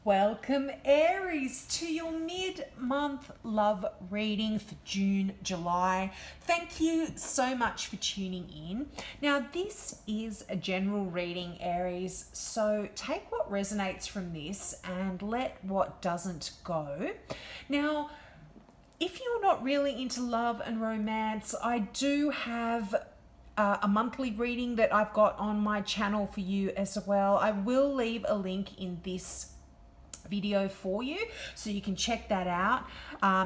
Welcome, Aries, to your mid-month love reading for June, July. Thank you so much for tuning in. Now, this is a general reading, Aries, so take what resonates from this and let what doesn't go. Now, if you're not really into love and romance, I do have a monthly reading that I've got on my channel for you as well. I will leave a link in this video for you so you can check that out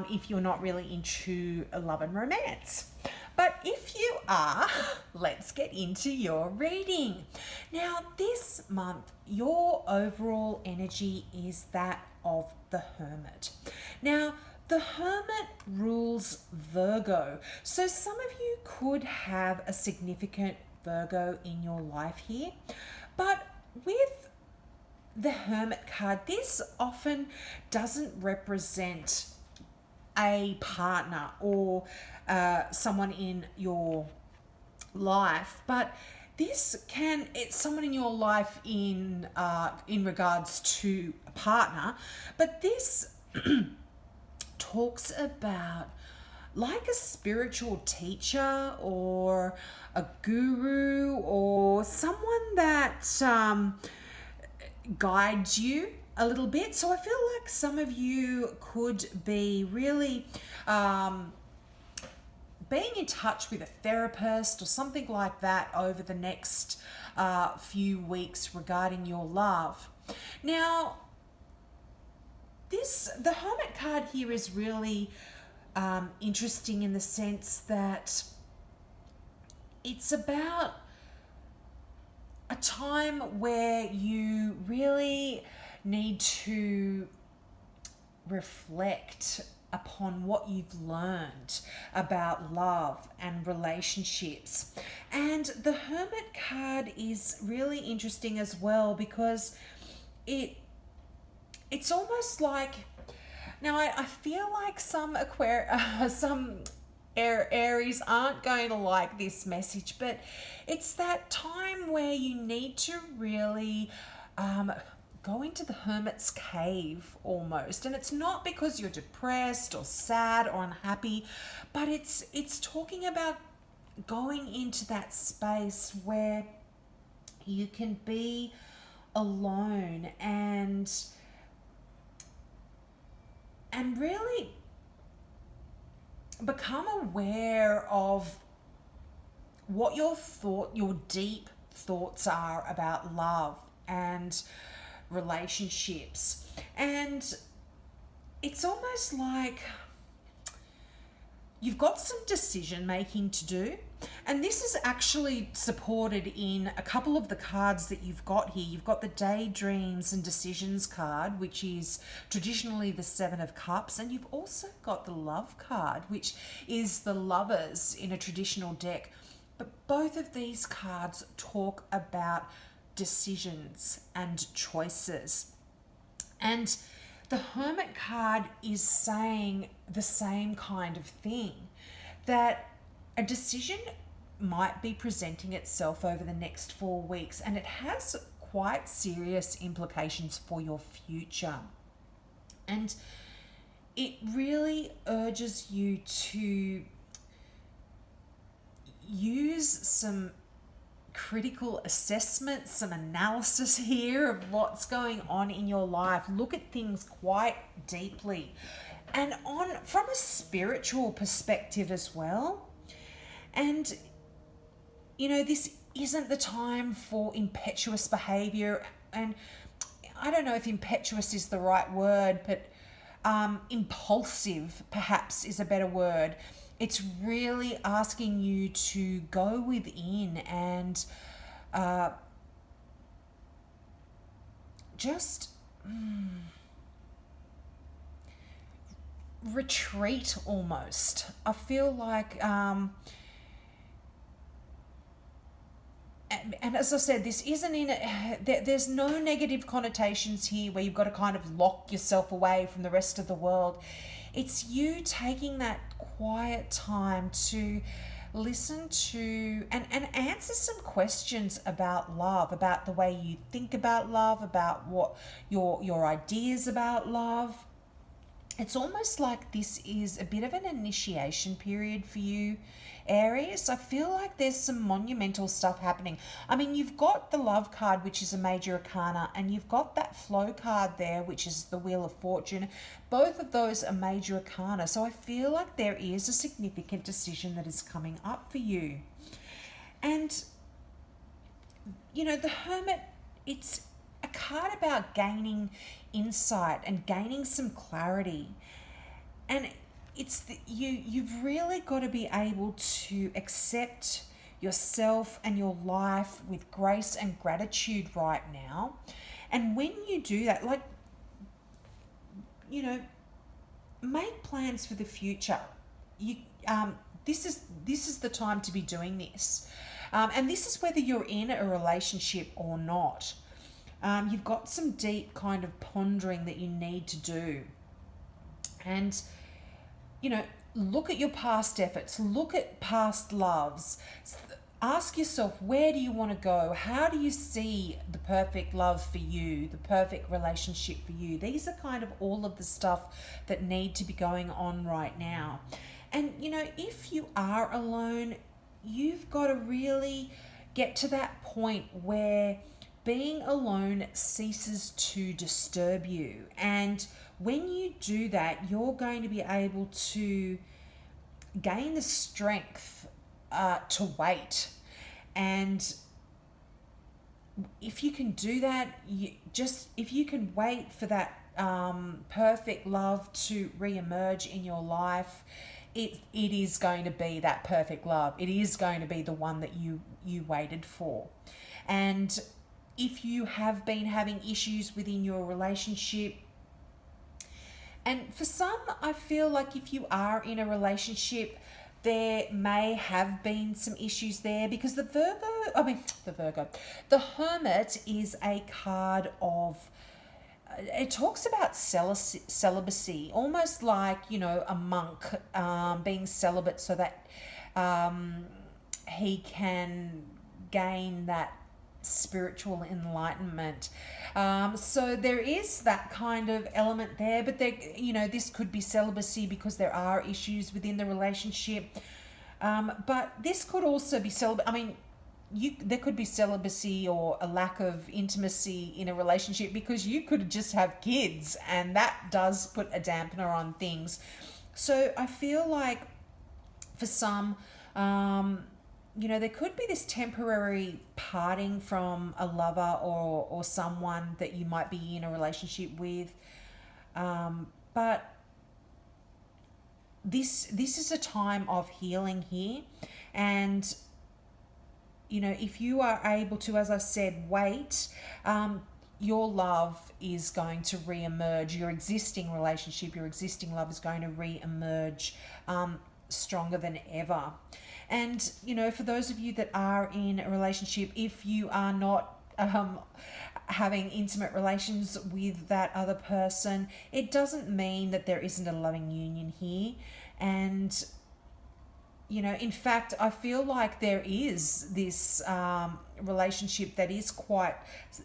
if you're not really into love and romance. But if you are, let's get into your reading. Now, this month, your overall energy is that of the Hermit. Now, the Hermit rules Virgo, so some of you could have a significant Virgo in your life here, but with the Hermit card, this often doesn't represent a partner or someone in your life, but it's someone in your life in regards to a partner, but this talks about like a spiritual teacher or a guru or someone that guides you a little bit. So I feel like some of you could be really being in touch with a therapist or something like that over the next few weeks regarding your love. Now, the Hermit card here is really interesting in the sense that it's about a time where you really need to reflect upon what you've learned about love and relationships. And the Hermit card is really interesting as well because it's almost like, now I feel like some Aries aren't going to like this message, but it's that time where you need to really go into the hermit's cave almost. And it's not because you're depressed or sad or unhappy, but it's talking about going into that space where you can be alone and really become aware of what your deep thoughts are about love and relationships. And it's almost like you've got some decision making to do. And this is actually supported in a couple of the cards that you've got here. You've got the Daydreams and Decisions card, which is traditionally the Seven of Cups. And you've also got the Love card, which is the Lovers in a traditional deck. But both of these cards talk about decisions and choices. And the Hermit card is saying the same kind of thing, that a decision might be presenting itself over the next 4 weeks, and it has quite serious implications for your future. And it really urges you to use some critical assessment, some analysis here of what's going on in your life. Look at things quite deeply and from a spiritual perspective as well. And this isn't the time for impetuous behavior, and I don't know if impetuous is the right word, but impulsive perhaps is a better word. It's really asking you to go within and just retreat almost. I feel like, and as I said, this isn't there's no negative connotations here where you've got to kind of lock yourself away from the rest of the world. It's you taking that quiet time to listen to and answer some questions about love, about the way you think about love, about what your ideas about love. It's almost like this is a bit of an initiation period for you, Aries. I feel like there's some monumental stuff happening. I mean, you've got the love card, which is a major arcana, and you've got that flow card there, which is the Wheel of Fortune. Both of those are major arcana. So I feel like there is a significant decision that is coming up for you. And, you know, the Hermit, it's a card about gaining insight and gaining some clarity. And you've really got to be able to accept yourself and your life with grace and gratitude right now. And when you do that, like, you know, make plans for the future. This is the time to be doing this. And this is whether you're in a relationship or not. You've got some deep kind of pondering that you need to do. And, you know, look at your past efforts, look at past loves. Ask yourself, where do you want to go? How do you see the perfect love for you, the perfect relationship for you? These are kind of all of the stuff that need to be going on right now. And, you know, if you are alone, you've got to really get to that point where being alone ceases to disturb you. And when you do that, you're going to be able to gain the strength to wait. And if you can do that, if you can wait for that perfect love to re-emerge in your life, it is going to be that perfect love. It is going to be the one that you waited for. And if you have been having issues within your relationship, and for some, I feel like if you are in a relationship, there may have been some issues there, because the Hermit is a card of, it talks about celibacy, almost like, you know, a monk being celibate so that he can gain that spiritual enlightenment. So there is that kind of element there, but there, you know, this could be celibacy because there are issues within the relationship. But this could also be celibate. I mean, there could be celibacy or a lack of intimacy in a relationship because you could just have kids, and that does put a dampener on things. So I feel like for some, you know, there could be this temporary parting from a lover or someone that you might be in a relationship with. But this is a time of healing here. And, you know, if you are able to, as I said, wait, your love is going to re-emerge. Your existing relationship, your existing love is going to re-emerge stronger than ever. And, you know, for those of you that are in a relationship, if you are not having intimate relations with that other person, it doesn't mean that there isn't a loving union here. And, you know, in fact, I feel like there is this relationship that is quite,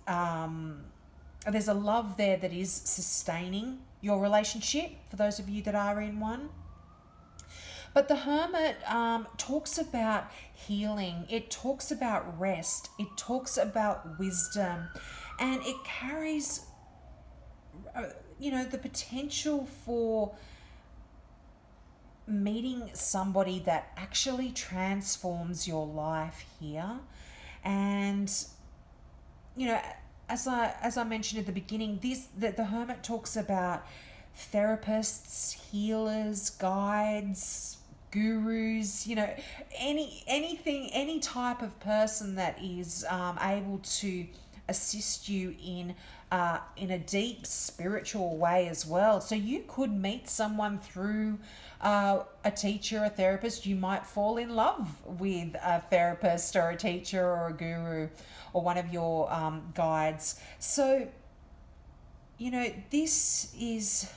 there's a love there that is sustaining your relationship for those of you that are in one. But the Hermit talks about healing. It talks about rest. It talks about wisdom. And it carries, you know, the potential for meeting somebody that actually transforms your life here. And, you know, as I mentioned at the beginning, the Hermit talks about therapists, healers, guides, gurus, you know, any type of person that is able to assist you in a deep spiritual way as well. So you could meet someone through a teacher, a therapist. You might fall in love with a therapist or a teacher or a guru or one of your guides. So, you know, this is...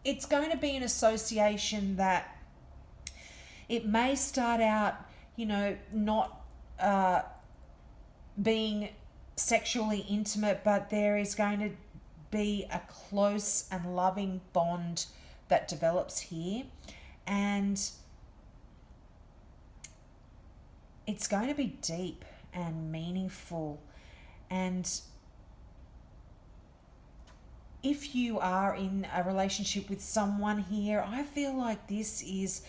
it's going to be an association that it may start out, not being sexually intimate, but there is going to be a close and loving bond that develops here. And it's going to be deep and meaningful. And if you are in a relationship with someone here, I feel like this is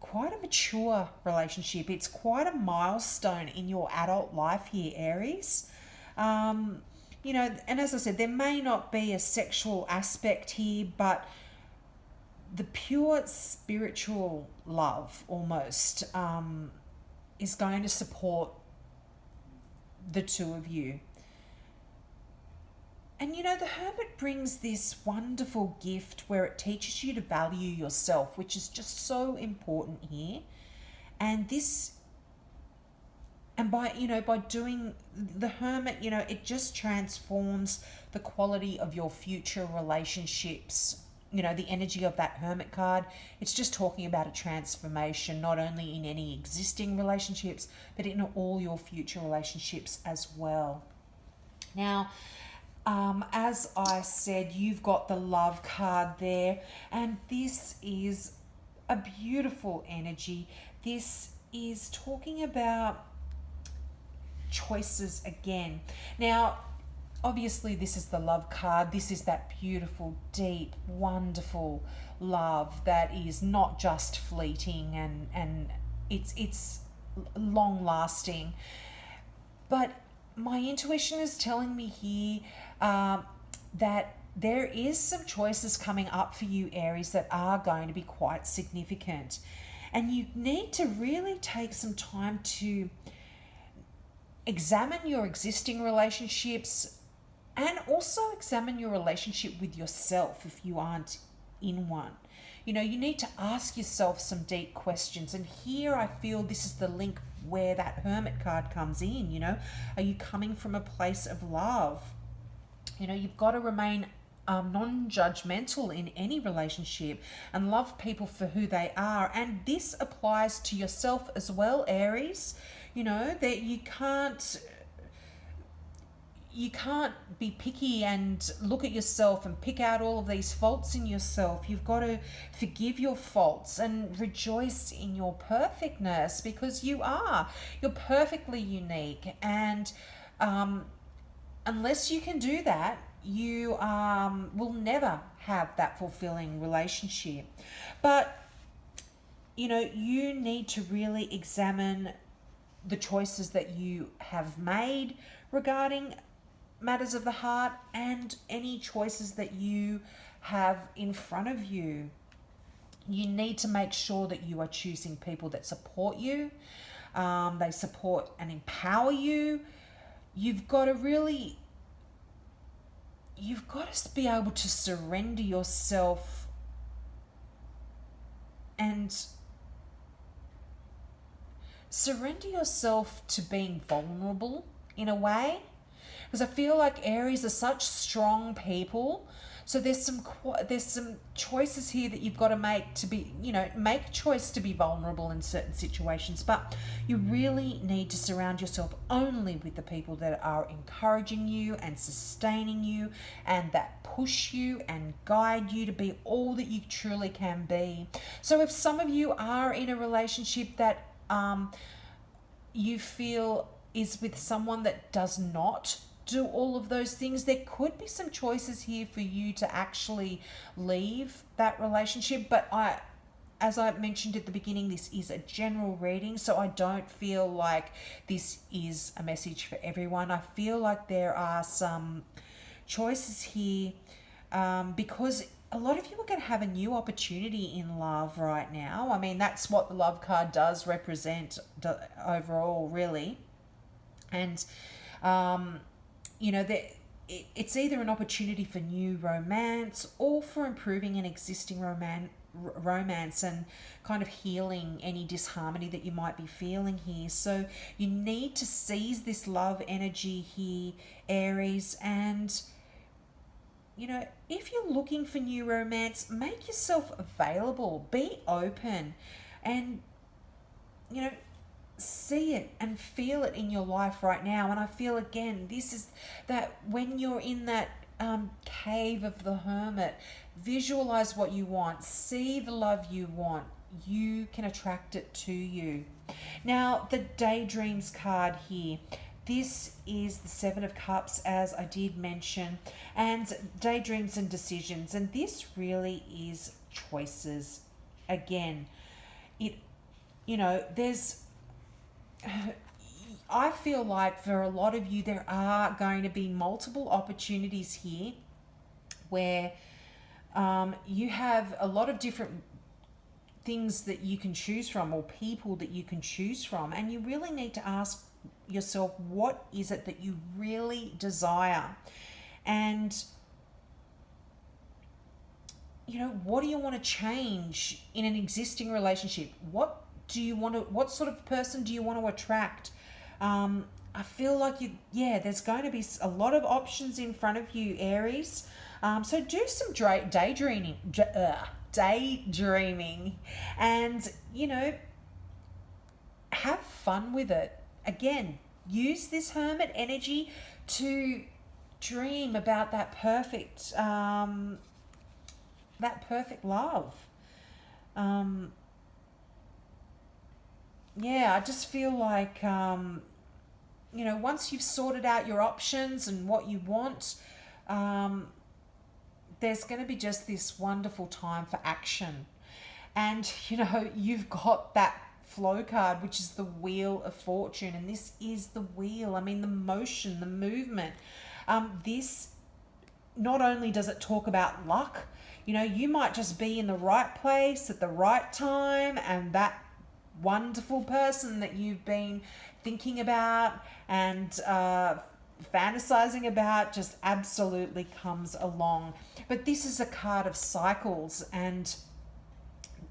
quite a mature relationship. It's quite a milestone in your adult life here, Aries. And as I said, there may not be a sexual aspect here, but the pure spiritual love almost is going to support the two of you. And the Hermit brings this wonderful gift where it teaches you to value yourself, which is just so important here. And by doing the Hermit, it just transforms the quality of your future relationships. The energy of that Hermit card, it's just talking about a transformation, not only in any existing relationships, but in all your future relationships as well. Now, as I said, you've got the Love card there, and this is a beautiful energy. This is talking about choices again. Now, obviously, this is the Love card. This is that beautiful, deep, wonderful love that is not just fleeting and it's long lasting. But my intuition is telling me here that there is some choices coming up for you, Aries, that are going to be quite significant. And you need to really take some time to examine your existing relationships and also examine your relationship with yourself if you aren't in one. You need to ask yourself some deep questions. And here I feel this is the link where that Hermit card comes in. Are you coming from a place of love? You've got to remain non-judgmental in any relationship and love people for who they are. And this applies to yourself as well, Aries. That you can't be picky and look at yourself and pick out all of these faults in yourself. You've got to forgive your faults and rejoice in your perfectness, because you're perfectly unique. And unless you can do that, you will never have that fulfilling relationship. But you need to really examine the choices that you have made regarding matters of the heart and any choices that you have in front of you. You need to make sure that you are choosing people that support you. They support and empower you. You've got to be able to surrender yourself and surrender yourself to being vulnerable in a way, because I feel like Aries are such strong people. So there's some choices here that you've got to make to be, make a choice to be vulnerable in certain situations. But you really need to surround yourself only with the people that are encouraging you and sustaining you and that push you and guide you to be all that you truly can be. So if some of you are in a relationship that you feel is with someone that does not do all of those things, there could be some choices here for you to actually leave that relationship. But as I mentioned at the beginning, this is a general reading, so I don't feel like this is a message for everyone. I feel like there are some choices here because a lot of you are going to have a new opportunity in love right now. I mean, that's what the Love card does represent overall, really. And it's either an opportunity for new romance or for improving an existing romance and kind of healing any disharmony that you might be feeling here. So you need to seize this love energy here, Aries, and if you're looking for new romance, make yourself available, be open, and, you know, see it and feel it in your life right now. And I feel, again, this is that when you're in that cave of the hermit, visualize what you want, see the love you want, you can attract it to you. Now, the daydreams card here. This is the Seven of Cups, as I did mention, and daydreams and decisions. And this really is choices. Again, there's, I feel like for a lot of you, there are going to be multiple opportunities here where you have a lot of different things that you can choose from, or people that you can choose from. And you really need to ask yourself, what is it that you really desire? And, what do you want to change in an existing relationship? What sort of person do you want to attract? I feel like there's going to be a lot of options in front of you, Aries. So do some daydreaming, and, have fun with it. Again, use this hermit energy to dream about that perfect love. I just feel like, once you've sorted out your options and what you want, there's going to be just this wonderful time for action. And, you've got that flow card, which is the Wheel of Fortune. And this is the wheel. I mean, the motion, the movement. This, not only does it talk about luck, you might just be in the right place at the right time, and that wonderful person that you've been thinking about and fantasizing about just absolutely comes along. But this is a card of cycles, and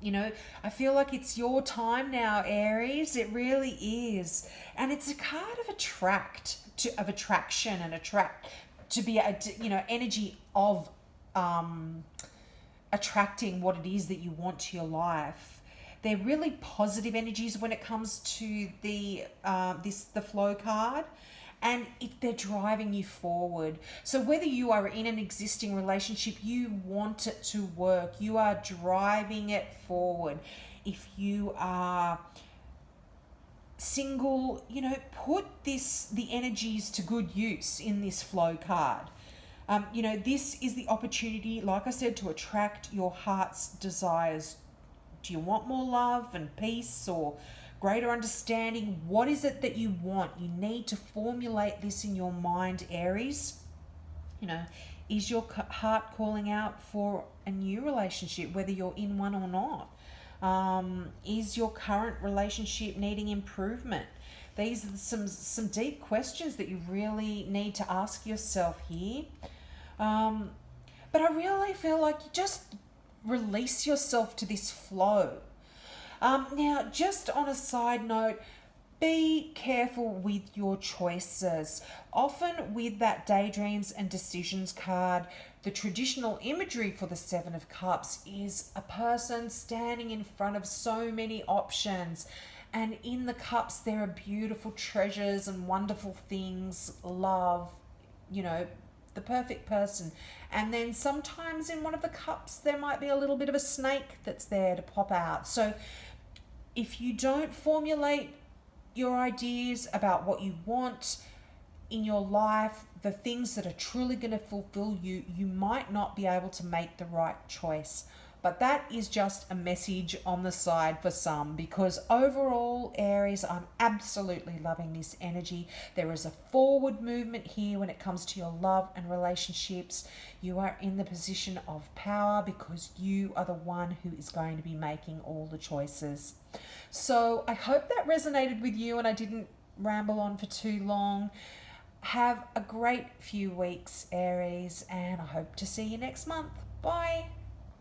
I feel like it's your time now, Aries. It really is. And it's a card of attraction, and to be energy of attracting what it is that you want to your life. They're really positive energies when it comes to the flow card, and they're driving you forward. So whether you are in an existing relationship, you want it to work, you are driving it forward. If you are single, put the energies to good use in this flow card. This is the opportunity, like I said, to attract your heart's desires. Do you want more love and peace, or greater understanding? What is it that you want? You need to formulate this in your mind, Aries. Is your heart calling out for a new relationship, whether you're in one or not? Is your current relationship needing improvement? These are some deep questions that you really need to ask yourself here. But I really feel like you just release yourself to this flow. Now, just on a side note, be careful with your choices. Often with that daydreams and decisions card, the traditional imagery for the Seven of Cups is a person standing in front of so many options. And in the cups, there are beautiful treasures and wonderful things, love, the perfect person. And then sometimes in one of the cups, there might be a little bit of a snake that's there to pop out. So if you don't formulate your ideas about what you want in your life, the things that are truly going to fulfill you, you might not be able to make the right choice. But that is just a message on the side for some, because overall, Aries, I'm absolutely loving this energy. There is a forward movement here when it comes to your love and relationships. You are in the position of power because you are the one who is going to be making all the choices. So I hope that resonated with you and I didn't ramble on for too long. Have a great few weeks, Aries, and I hope to see you next month. Bye.